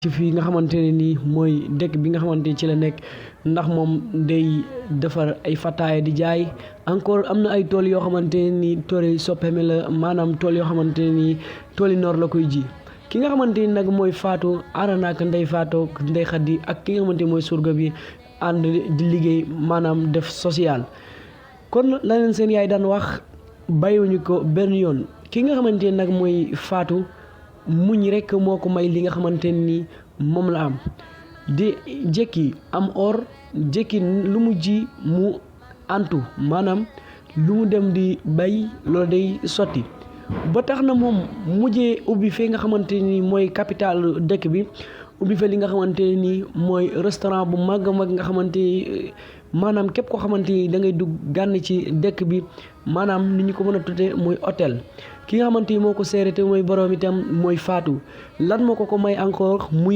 ci fii nga xamante ne nii mooy dëkk bi nga xamante ci la nekk ndax moom day defar ay fataaya di jaay encore am na ay tool yoo xamante ne nii tooli soppeeme la maanaam tool yoo xamante ne nii tooli noor la koy ji ki nga xamante ni nag mooy Fatou ànd na ak Ndeye Fatou Ndeye Khady ak ki nga xamante mooy surga bi ànd di liggéey maanaam def social kon la leen seen yaay daan wax bàyyiwuñu ko benn yoon ki nga xamante ni nag mooy Fatou muñ rekk moo ko may li nga xamante ni moom la am di jékki am or jékki lu mu ji mu antu maanaam lu mu dem di bay loolu day sotti ba tax na moom mujjee ubbi fii nga xamante ni mooy capital dëkk bi ubbi fa li nga xamante ni mooy restaurant bu mag a mag nga xamante ni maanaam képp koo xamante ni da ngay dugg gànn ci dëkk bi maanaam ni ñu ko mën a tuddee mooy hôtel ki nga xamante ni moo ko seere te mooy boroom itam mooy Fatou lan moo ko may encore muy